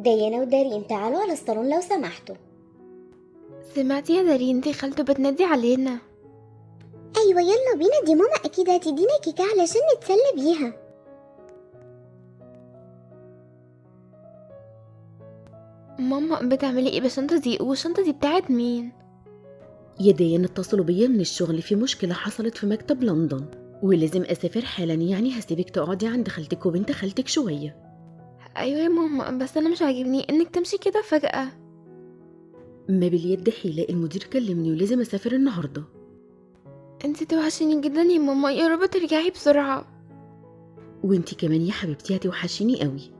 ديانا ودارين تعالوا على الصالون لو سمحتوا. سمعتي يا دارين؟ دي خالته بتنادي علينا. ايوه يلا بينا، دي ماما اكيد هتدينا كيكه علشان نتسلى بيها. ماما بتعملي ايه بالشنطه دي؟ والشنطه دي بتاعت مين؟ يا ديان اتصلوا بيا من الشغل، في مشكلة حصلت في مكتب لندن ولازم أسافر حالا، يعني هسيبك تقعدي عند خالتك وبنت خالتك شوية. ايوه يا ماما، بس انا مش عاجبني انك تمشي كده فجأة. ما باليد حيلة، المدير كلمني ولازم أسافر النهاردة. انتي توحشيني جدا يا ماما، يا رب ترجعي بسرعة. وانتي كمان يا حبيبتي هتوحشيني قوي.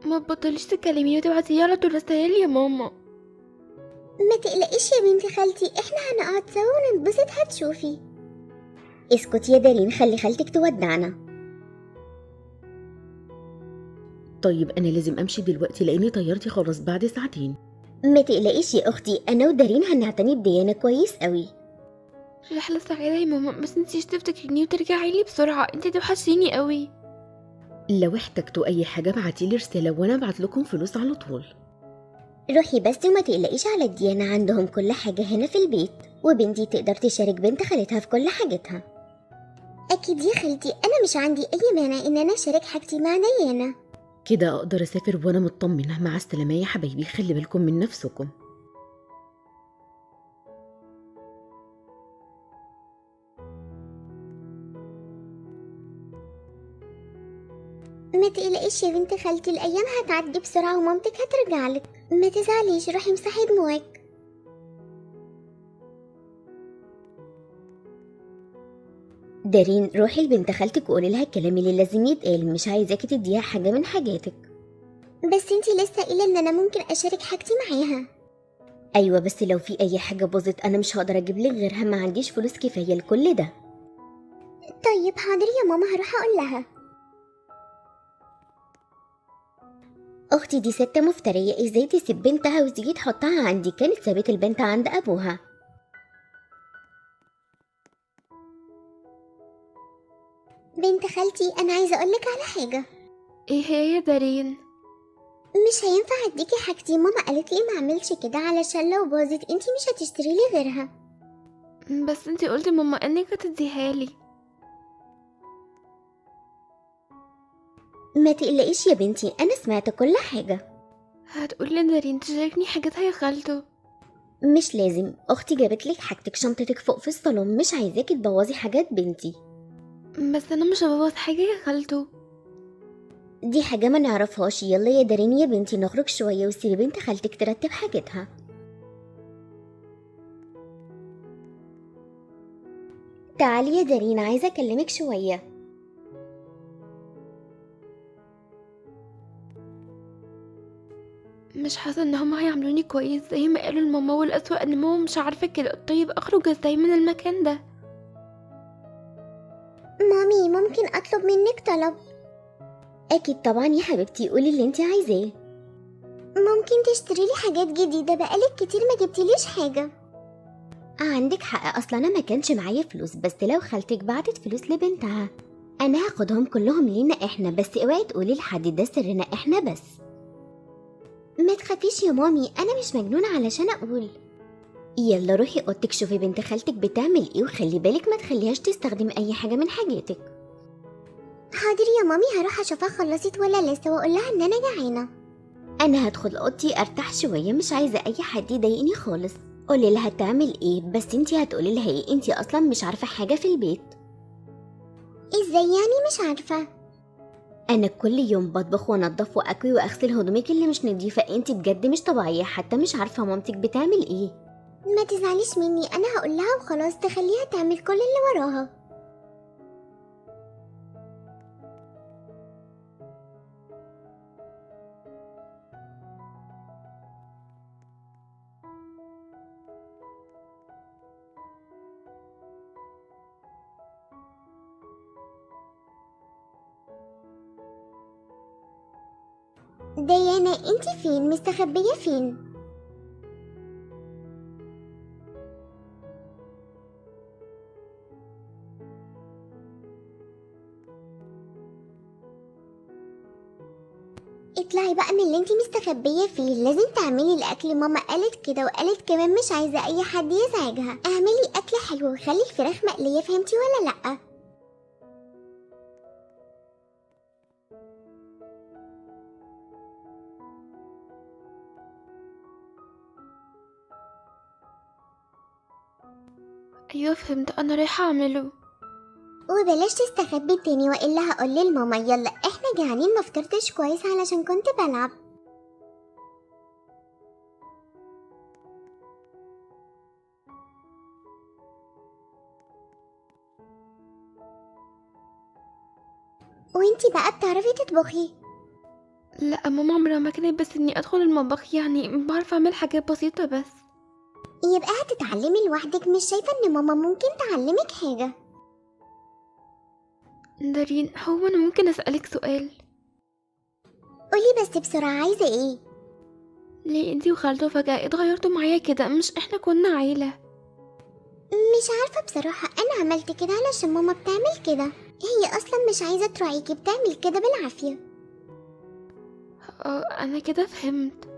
ما تبطليش تكلميني وتبعتيلي على طول رسايل يا ماما. ما تقلقيش يا بنت خالتي، احنا هنقعد سوا وننبسط هتشوفي. اسكتي يا دارين، خلي خالتك تودعنا. طيب أنا لازم أمشي دلوقتي لأني طيارتي خلاص بعد ساعتين. ما تقلقيش يا اختي، انا ودارين هنعتني بديانا كويس قوي. رحلة سعيدة يا ماما، بس انتيش تفتكريني وترجعي لي بسرعة، انتي توحشيني قوي. لو احتجتوا أي حاجة ابعتيلي رسالة وأنا أبعت لكم فلوس على طول. روحي بس وما تقلقيش على ديانا، عندهم كل حاجة هنا في البيت، وبنتي تقدر تشارك بنت خالتها في كل حاجتها. أكيد يا خالتي، أنا مش عندي أي مانع إن أنا أشارك حاجتي مع ديانا. كده أقدر أسافر وأنا مطمنة. مع السلامة يا حبايبي، خلي بالكم من نفسكم. ما تقلقيش يا بنت خالتي، الأيام هتعدي بسرعة ومامتك هترجعلك، ما تزعليش، روحي امسحي دموعك. دارين روحي لبنت خالتك وقولي لها الكلام اللي لازم يتقال، مش عايزاكي تديها حاجة من حاجاتك. بس انتي لسه قايلة ان انا ممكن اشارك حاجتي معاها. ايوه بس لو في اي حاجة باظت انا مش هقدر اجيب لك غيرها، ما عنديش فلوس كفاية لكل ده. طيب حاضر يا ماما، هروح اقول لها. اختي دي ست مفترية، ازاي تسيب بنتها وتيجي تحطها عندي؟ كانت سابت البنت عند ابوها. بنت خالتي انا عايزة اقولك على حاجة. ايه هي يا دارين؟ مش هينفع اديكي حاجتي، ماما قالت لي ما اعملش كده علشان لو باظت انتي مش هتشتري لي غيرها. بس انتي قلتي ماما انك هتديها لي. ما تقلقيش يا بنتي، انا سمعت كل حاجة. هتقولي دارين تشاركني حاجتها يا خالته. مش لازم، اختي جابت لك حاجتك، شنطتك فوق في الصالون، مش عايزاكي تبوظي حاجات بنتي. بس انا مش هبوظ حاجة يا خالته. دي حاجة ما نعرفهاش. يلا يا دارين يا بنتي نخرج شوية وسيبي بنت خالتك ترتب حاجتها. تعالي يا دارين، عايزة اكلمك شوية. مش حاسة ان هما هيعملوني كويس زي ما قالوا لماما، والأسوأ ان ماما مش عارفة كده. طيب اخرج ازاي من المكان ده؟ مامي ممكن اطلب منك طلب؟ اكيد طبعا يا حبيبتي، قولي اللي انت عايزاه. ممكن تشتري لي حاجات جديدة، بقالك كتير ما جبتليش حاجة. عندك حق، اصلا انا ما كانش معايا فلوس، بس لو خالتك بعتت فلوس لبنتها انا هاخدهم كلهم لينا احنا، بس اوعي تقولي لحد، ده سرنا احنا بس. ما تخافيش يا مامي، انا مش مجنونة علشان اقول. يلا روحي اوضتك شوفي بنت خالتك بتعمل ايه، وخلي بالك ما تخليهاش تستخدم اي حاجة من حاجاتك. حاضر يا مامي، هروح اشوفها خلصت ولا لسه واقول لها ان انا جعانة. انا هدخل اوضتي ارتاح شوية، مش عايزة اي حد يضايقني خالص. قولي لها تعمل ايه، بس انتي هتقولي لها ايه؟ انتي اصلا مش عارفة حاجة في البيت. ازاي يعني مش عارفة؟ انا كل يوم بطبخ وانضف واكوي واغسل هدومك اللي مش نضيفة، انتي بجد مش طبيعية، حتى مش عارفة مامتك بتعمل ايه. ما تزعليش مني، انا هقول لها وخلاص، تخليها تعمل كل اللي وراها. ديانا انتي فين؟ مستخبية فين؟ اطلعي بقى من اللي انتي مستخبية فيه، لازم تعملي الأكل، ماما قالت كده وقالت كمان مش عايزة أي حد يزعجها. اعملي أكل حلو وخلي الفراخ مقلية، فهمتي ولا لأ؟ أيوة فهمت، أنا رايحة أعمله. وبلاش تستخبي تاني وإلا هقول لماما. يلا احنا جعانين، مفطرتش كويس علشان كنت بلعب. وانتي بقى بتعرفي تطبخي؟ لا ماما عمرها ما كانت بس إني أدخل المطبخ، يعني بعرف أعمل حاجات بسيطة بس. يبقى هتتعلمي لوحدك، مش شايفة ان ماما ممكن تعلمك حاجة؟ دارين، هو أنا ممكن أسألك سؤال؟ قولي بس بسرعة، عايزة ايه؟ ليه انتي وخالته فجأة اتغيرتوا معايا كده؟ مش احنا كنا عيلة؟ مش عارفة بصراحة، انا عملت كده علشان ماما بتعمل كده. هي اصلا مش عايزة تراعيكي، بتعمل كده بالعافية. أنا كده فهمت.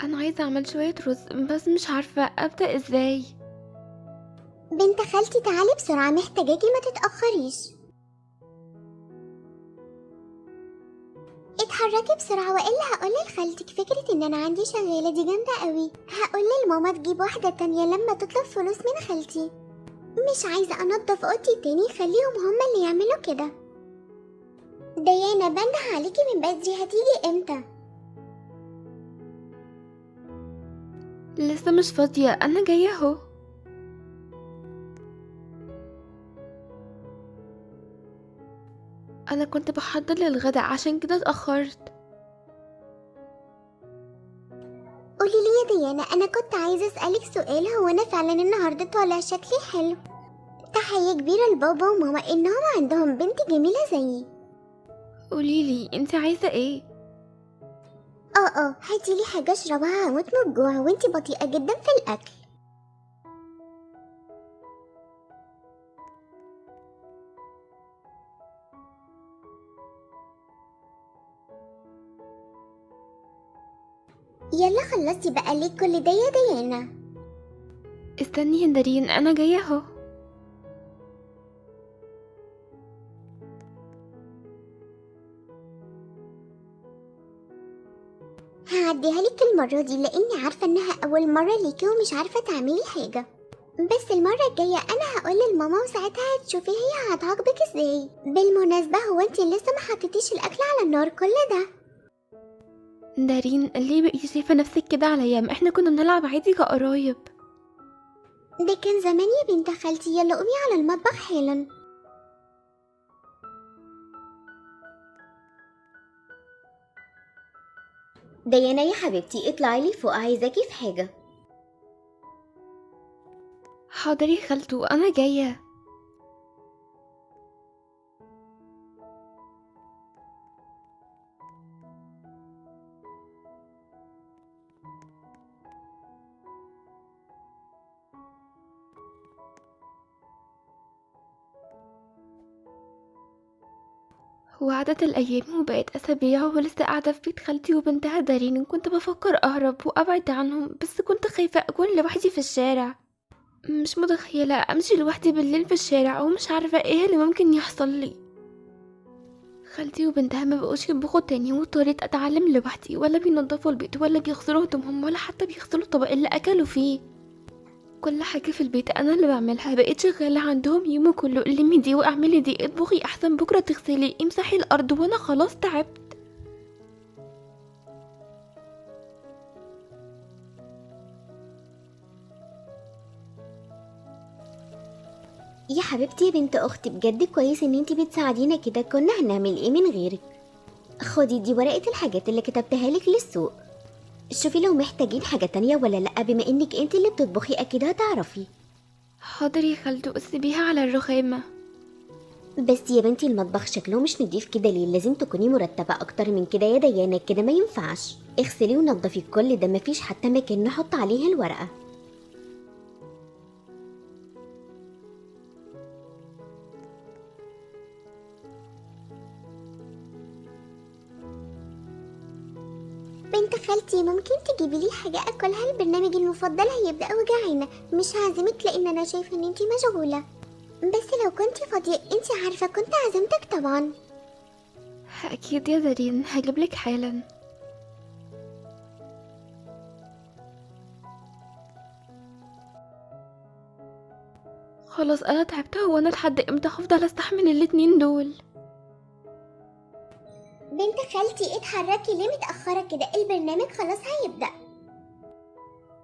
أنا عايزة أعمل شوية رز بس مش عارفة أبدأ ازاي. بنت خالتي تعالي بسرعة، محتاجاكي ما تتأخريش. اتحركي بسرعة وإلا هقول لخالتك. فكرة ان انا عندي شغالة دي جامدة قوي. هقول لماما تجيب واحدة تانية لما تطلب فلوس من خالتي. مش عايزة انضف اوضتي تاني، خليهم هما اللي يعملوا كده. ديانا، بنده عليكي من بدري، هتيجي امتى؟ لسه مش فاضية، أنا جاية اهو. أنا كنت بحضر للغدا عشان كده اتأخرت. قولي لي يا ديانا، انا كنت عايزة اسألك سؤال. هو انا فعلا النهاردة طالع شكلي حلو؟ تحية كبيرة لبابا وماما انهم عندهم بنت جميلة زيي. قوليلي انتي عايزة ايه؟ هاتيلي حاجة اشربها، هموت من الجوع وانتي بطيئة جدا في الاكل. يلا خلصتي بقى ليه كل ده يا ديانا؟ استني يا دارين، أنا جاية اهو. هعديها لك المرة دي لاني عارفة انها اول مرة ليكي ومش عارفة تعملي حاجة. بس المرة الجاية انا هقول لماما وساعتها هتشوفي هي هتعاقبك ازاي. بالمناسبة، هو انتي لسه ما حطيتيش الاكل على النار كل ده؟ دارين، ليه بقيتي شايفة نفسك كده عليا؟ ما احنا كنا بنلعب عادي كقرايب. ده كان زمان يا بنت خالتي. يلا قومي على المطبخ حالا. ديانا يا حبيبتي، اطلعي لي فوق، عايزاكي في حاجة. حاضر يا خالته، أنا جاية. وعدت الأيام وبقت أسابيع ولسه قاعدة في بيت خالتي وبنتها دارين. كنت بفكر أهرب وأبعد عنهم بس كنت خايفة أكون لوحدي في الشارع. مش متخيلة أمشي لوحدي بالليل في الشارع ومش عارفة ايه اللي ممكن يحصل لي. خالتي وبنتها ما بقوش يطبخوا تاني واضطريت أتعلم لوحدي، ولا بينضفوا البيت ولا بيغسلوا هدومهم ولا حتى بيغسلوا الطبق اللي أكلوا فيه. كل حاجة في البيت أنا اللي بعملها. بقيت شغالة عندهم يومي كله، لمي دي واعملي دي، اطبخي أحسن بكرة تغسلي، امسحي الأرض، وأنا خلاص تعبت. يا حبيبتي يا بنت اختي، بجد كويس ان انتي بتساعدينا كده، كنا هنعمل ايه من غيرك؟ خدي دي ورقة الحاجات اللي كتبتها لك للسوق. شوفي لو محتاجين حاجة تانية ولا لأ، بما انك انتي اللي بتطبخي اكيد هتعرفي. حاضر يا خالته، سيبيها على الرخامة. بس يا بنتي المطبخ شكله مش نضيف كده ليه؟ لازم تكوني مرتبة اكتر من كده يا ديانة، كده ما ينفعش. اغسلي ونضفي كل ده، مفيش حتى مكان نحط عليه الورقة. بنت خالتي ممكن تجيبي لي حاجة أكلها؟ البرنامج المفضل هيبدأ وجعانة. مش هعزمك لأن أنا شايفة إن انتي مشغولة، بس لو كنتي فاضية انتي عارفة كنت عزمتك طبعا. أكيد يا دارين، هجيبلك حالا. خلاص أنا تعبت، هو أنا لحد امتى هفضل أستحمل الاتنين دول؟ بنت خالتي اتحركي، ليه متأخرة كده؟ البرنامج خلاص هيبدأ.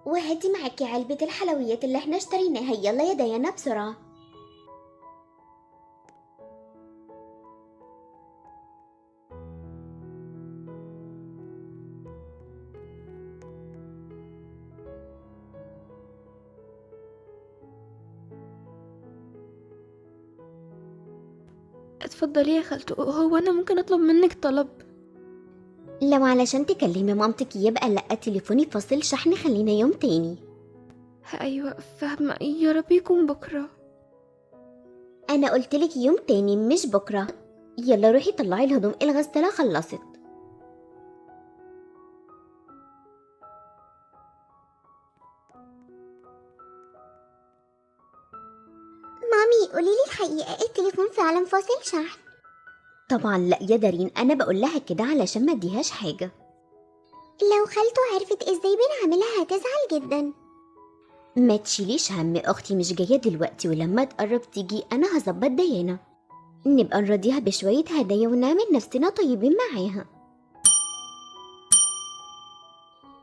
وهاتي معاكي علبة الحلويات اللي احنا اشتريناها، يلا يا ديانة بسرعة. اتفضلي يا خالته، هو أنا ممكن أطلب منك طلب؟ لو علشان تكلمي مامتك يبقى لأ، تليفوني فاصل شحن، خلينا يوم تاني. أيوة فاهمة، يا رب يكون بكرة. انا قلتلك يوم تاني مش بكرة. يلا روحي طلعي الهدوم، الغسالة خلصت. مامي قوليلي الحقيقة، التليفون فعلا فاصل شحن؟ طبعا لا يا دارين، انا بقول لها كده علشان ما اديهاش حاجة. لو خالته عرفت ازاي بنعملها هتزعل جدا. ما تشيليش هم، اختي مش جاية دلوقتي، ولما تقرب تيجي انا هظبط ديانة، نبقى نراضيها بشوية هدايا ونعمل نفسنا طيبين معاها.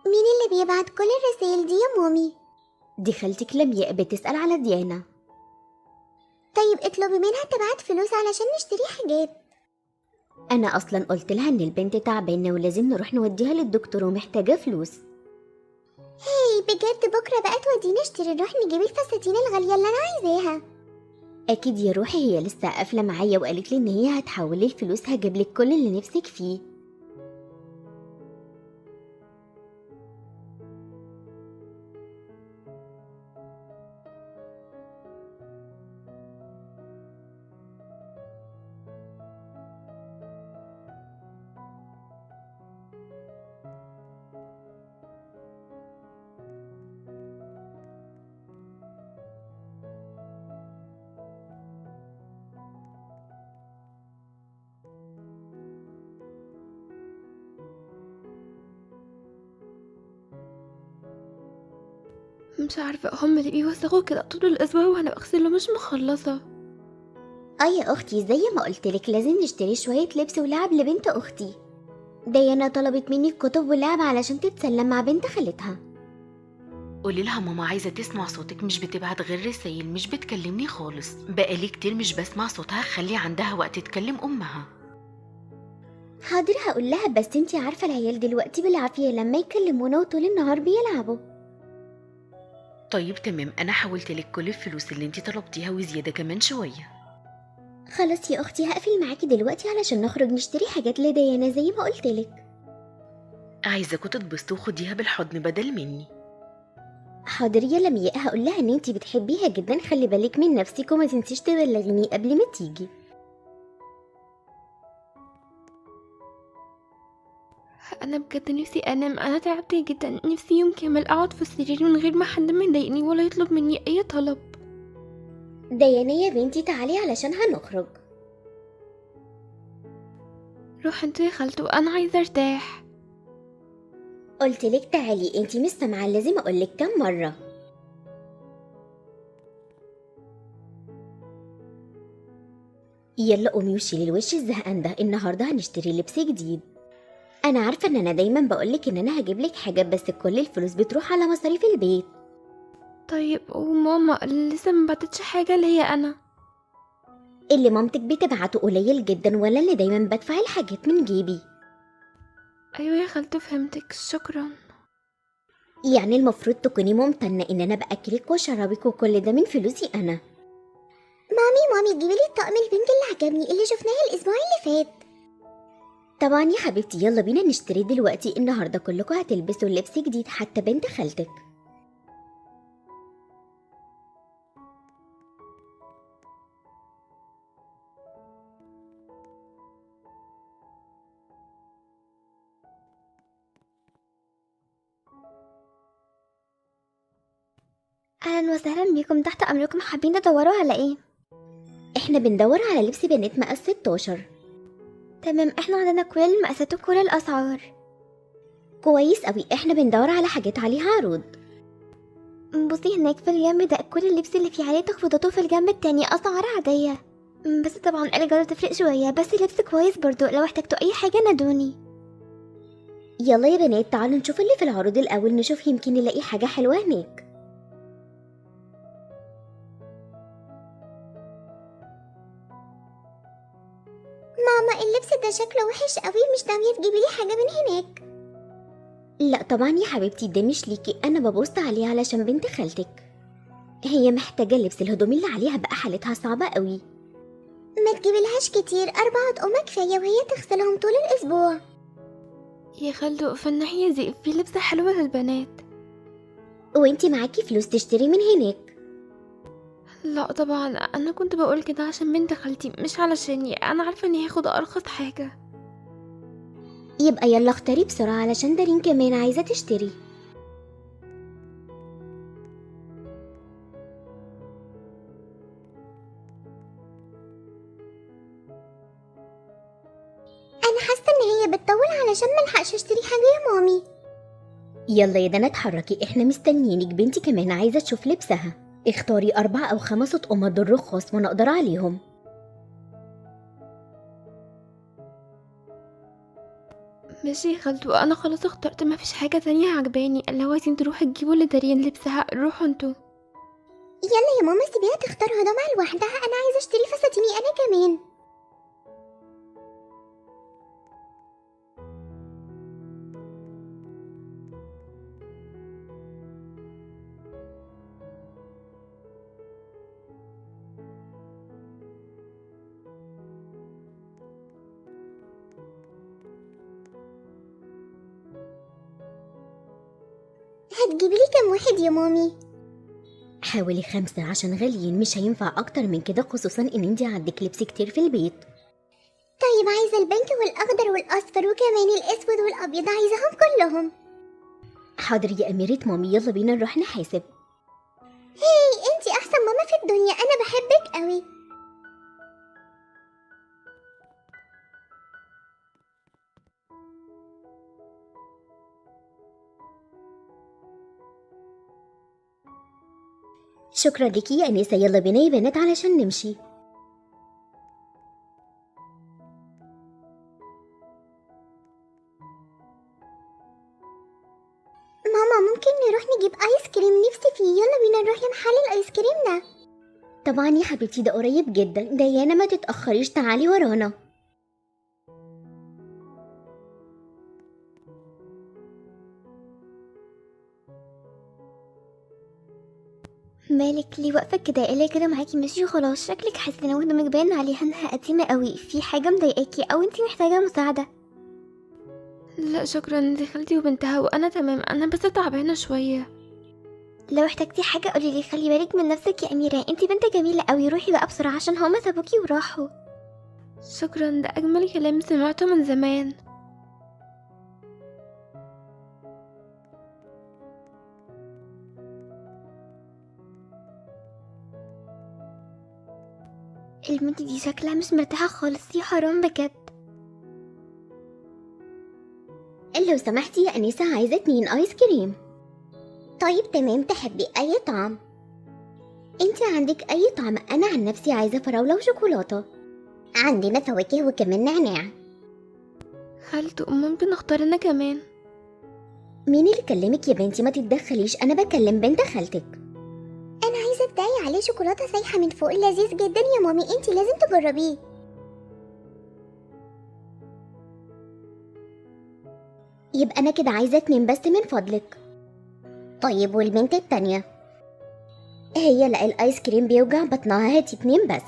مين اللي بيبعت كل الرسائل دي يا مامي؟ دي خالتك لمياء بتسأل على ديانة. طيب اطلبي منها تبعت فلوس علشان نشتري حاجات. انا اصلا قلت لها ان البنت تعبانة ولازم نروح نوديها للدكتور ومحتاجة فلوس. هي بجد بكرة بقى تودينا نشتري، نروح نجيب الفساتين الغالية اللي انا عايزاها. اكيد يا روحي، هي لسه قافلة معايا وقالت لي ان هي هتحولي الفلوس، هجيبلك كل اللي نفسك فيه. مش عارفة، هم اللي بيوسخوا كده طول الأسبوع وأنا بغسله مش مخلصة. يا اختي زي ما قلتلك لازم نشتري شوية لبس ولعب لبنت اختي. ديانا طلبت مني كتب ولعب علشان تتسلى مع بنت خالتها. قولي لها ماما عايزة تسمع صوتك، مش بتبعت غير رسايل، مش بتكلمني خالص، بقالي كتير مش بسمع صوتها، خلي عندها وقت تكلم أمها. حاضر هقول لها، بس انتي عارفة العيال دلوقتي بالعافية لما يكلمونا وطول النهار بيلعبوا. طيب تمام، أنا حولتلك كل الفلوس اللي انتي طلبتيها وزيادة كمان شوية. خلاص يا اختي هقفل معاكي دلوقتي علشان نخرج نشتري حاجات لديانا زي ما قلتلك. عايزاكوا تتبسطوا، خديها بالحضن بدل مني. حاضر يا لمياء، هقول لها ان انتي بتحبيها جدا، خلي بالك من نفسك وما تنسيش تبلغيني قبل ما تيجي. أنا بجد نفسي أنام، أنا تعبت جدا، نفسي يوم كامل أقعد في السرير من غير ما حد مضايقني ولا يطلب مني أي طلب. ديانا يا بنتي تعالي علشان هنخرج. روح انتوا يا خالته، أنا عايزة أرتاح. قلتلك تعالي، انتي مش سامعة، لازم اقولك كام مرة. يلا قومي وشيلي الوش الزهقان ده، النهارده هنشتري لبس جديد. انا عارفة ان انا دايما بقولك ان انا هجيبلك حاجة، بس كل الفلوس بتروح على مصاريف البيت. طيب وماما لسه مبعتتش حاجة ليا أنا؟ اللي مامتك بتبعته قليل جدا، ولا اللي دايما بدفع الحاجات من جيبي. أيوة يا خالته فهمتك، شكرا. يعني المفروض تكوني ممتنة ان انا باكلك وشربك وكل ده من فلوسي انا. مامي تجيبي لي الطقم البينك اللي عجبني اللي شفناه الاسبوع اللي فات. طبعا يا حبيبتي، يلا بينا نشتري دلوقتي. النهارده كلكم هتلبسوا لبس جديد، حتى بنت خالتك. اهلا وسهلا بيكم، تحت امركم. حابين تدوروا على ايه؟ احنا بندور على لبس بنات مقاس 16. تمام، احنا عندنا كل المقاسات وكل الاسعار. كويس قوي، احنا بندور على حاجات عليها عروض. بصي هناك في الجنب ده كل اللبس اللي فيه عليه تخفيضات، وفي الجنب التاني اسعار عادية. بس طبعا الجودة تفرق شوية، بس اللبس كويس برضو. لو احتجتوا اي حاجة نادوني. يلا يا بنات تعالوا نشوف اللي في العروض الاول، نشوف يمكن نلاقي حاجة حلوة هناك. ماما اللبس ده شكله وحش قوي، مش ناوية تجيبي لي حاجة من هناك؟ لا طبعا يا حبيبتي، ده مش ليكي، انا ببص عليه علشان بنت خالتك. هي محتاجة لبس، الهدوم اللي عليها بقى حالتها صعبة قوي. ما تجيبلهاش كتير، 4 أطقمة كفاية وهي تغسلهم طول الأسبوع. يا خالته في الناحية دي في لبس حلو للبنات. وانتي معاكي فلوس تشتري من هناك؟ لا طبعا، انا كنت بقول كده عشان بنت خالتي مش علشاني. انا عارفة اني هاخد ارخص حاجة. يبقى يلا اختاري بسرعة علشان دارين كمان عايزة تشتري. أنا حاسة إن هي بتطول علشان ملحقش أشتري حاجة يا مامي. يلا يا دنا اتحركي، احنا مستنيينك. بنتي كمان عايزة تشوف لبسها. اختاري 4 أو 5 أطقمة، دول رخاص وانا اقدر عليهم. ماشي يا خالته، انا خلاص اخترت، مفيش حاجة تانية عجباني. لو عايزين تروحوا تجيبوا اللي دارين لبسها روحوا انتوا. يلا يا ماما سيبيها تختار هدومها لوحدها، أنا عايزة أشتري فساتيني أنا كمان. هتجيبي لي كام واحد يا مامي؟ حاولي 5 عشان غاليين، مش هينفع اكتر من كده، خصوصا ان انتي عندك لبس كتير في البيت. طيب عايزة البنك والأخضر والأصفر وكمان الأسود والأبيض، عايزاهم كلهم. حاضر يا أميرة مامي، يلا بينا نروح نحاسب. هاي انتي أحسن ماما في الدنيا، أنا بحبك قوي. شكرا ليكي يا أنسة، يلا بينا يا بنات علشان نمشي. ماما ممكن نروح نجيب آيس كريم، نفسي فيه. يلا بينا نروح لمحل الآيس كريم ده. طبعا يا حبيبتي، ده قريب جدا. ديانا ما تتأخريش، تعالي ورانا. مالك ليه واقفة كده؟ ايه كده معاكي؟ ماشي خلاص، شكلك حاسة هدومك باين عليها انها قديمة قوي. في حاجة مضايقاكي او انتي محتاجة مساعدة؟ لا شكرا، دي خالتي وبنتها وانا تمام. انا بس تعبانة شوية. لو احتجتي حاجة قوليلي. خلي بالك من نفسك يا أميرة، انتي بنت جميلة قوي. روحي بقى بسرعة عشان هما سابوكي وراحوا. شكرا، ده اجمل كلام سمعته من زمان. البنت دي شكلها مش مرتاحة خالص، يا حرام بجد. لو سمحتي يا أنسة، عايزة 2 آيس كريم. طيب تمام، تحبي أي طعم؟ انتي عندك أي طعم؟ أنا عن نفسي عايزة فراولة وشوكولاتة. عندنا فواكه وكمان نعناع. خالته ممكن اختار انا كمان؟ مين اللي كلمك يا بنتي؟ ما تتدخليش، أنا بكلم بنت خالتك. أنا عايزة ابدأي عليه شوكولاتة سايحة من فوق، لذيذ جدا يا مامي، انتي لازم تجربيه. يبقى أنا كده عايزة 2 بس من فضلك. طيب والبنت التانية؟ هي لا الايس كريم بيوجع بطنها، هاتي 2 بس.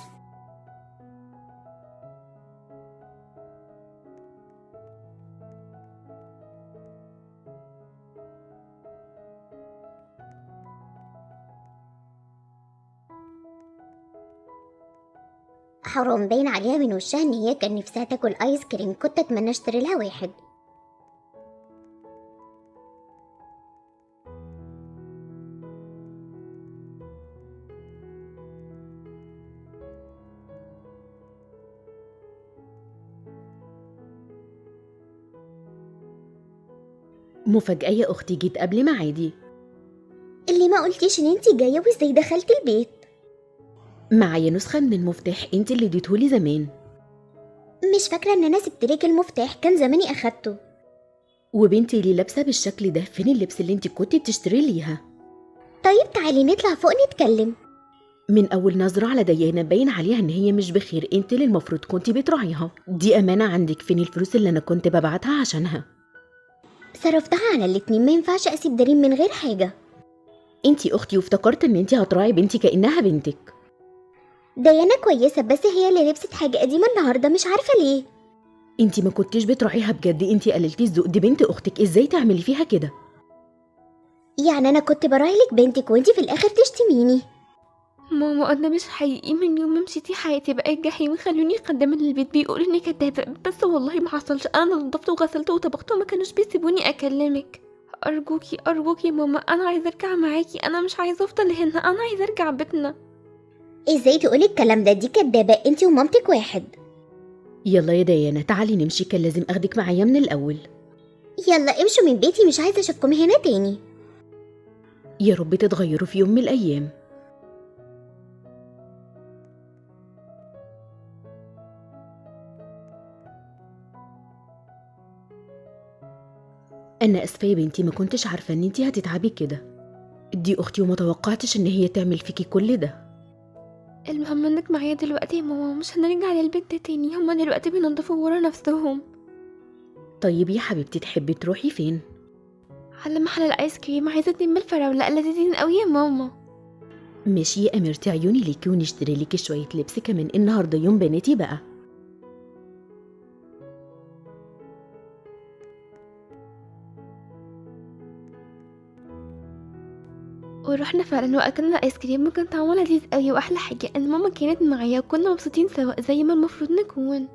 حرام، باين عليها من وشها ان هي كان نفسها تاكل ايس كريم، كنت اتمنى اشتري لها واحد. مفاجأة يا أختي، جيت قبل ميعادي. اللي ما قلتيش ان انتي جايه وازاي دخلتي البيت؟ معايا نسخة من المفتاح انت اللي اديتهولي زمان. مش فاكره ان انا سبتلك المفتاح، كان زماني اخدته. وبنتي اللي لابسة بالشكل ده، فين اللبس اللي انت كنتي بتشتري ليها؟ طيب تعالي نطلع فوق نتكلم. من أول نظرة على ديانة باين عليها إن هي مش بخير، انت اللي المفروض كنتي بتراعيها، دي أمانة عندك. فين الفلوس اللي أنا كنت ببعتها عشانها؟ صرفتها على الاتنين، ما ينفعش اسيب دارين من غير حاجه. انتي اختي وافتكرت ان انتي هتراعي بنتي كأنها بنتك. ديانا كويسه، بس هي اللي لبست حاجه قديمه النهارده، مش عارفه ليه. انتي ما كنتيش بتراعيها بجد، انتي قللتي الذوق، دي بنت اختك، ازاي تعملي فيها كده؟ يعني انا كنت براعي لك بنتك وانتي في الاخر تشتميني؟ ماما أنا مش حقيقي، من يوم ما مشيتي حياتي بقت جحيم، خلوني خدامة البيت بيقولوا إني كدابة، بس والله ما حصلش. أنا نضفت وغسلت وطبخت وما كانوش بيسيبوني أكلمك. أرجوكي أرجوكي ماما، أنا عايزة أرجع معاكي، أنا مش عايزة أفضل هنا، أنا عايزة أرجع بيتنا. ازاي تقولي الكلام ده؟ دي كدابه، انتي ومامتك واحد. يلا يا ديانة تعالي نمشي، كان لازم اخدك معايا من الأول. يلا امشوا من بيتي، مش عايزه اشوفكم هنا تاني. يا رب تتغيروا في يوم من الأيام. أنا آسفة يا بنتي، ما كنتش عارفة إن انتي هتتعبي كده، دي أختي وما توقعتش إن هي تعمل فيكي كل ده. المهم إنك معايا دلوقتي يا ماما، مش هنرجع للبيت ده تاني، هما دلوقتي بينضفوا ورا نفسهم. طيب يا حبيبتي تحبي تروحي فين؟ على محل الآيس كريم، عايزة 2 بالفراولة لذيذين قوي يا ماما. ماشي يا أميرتي، عيوني ليكي، ونشتري ليكي شوية لبس كمان، النهاردة يوم بناتي بقى. ورحنا فعلا واكلنا ايس كريم، وكان طعمه لذيذ قوي، واحلى حاجه ان ماما كانت معايا وكنا مبسوطين سوا زي ما المفروض نكون.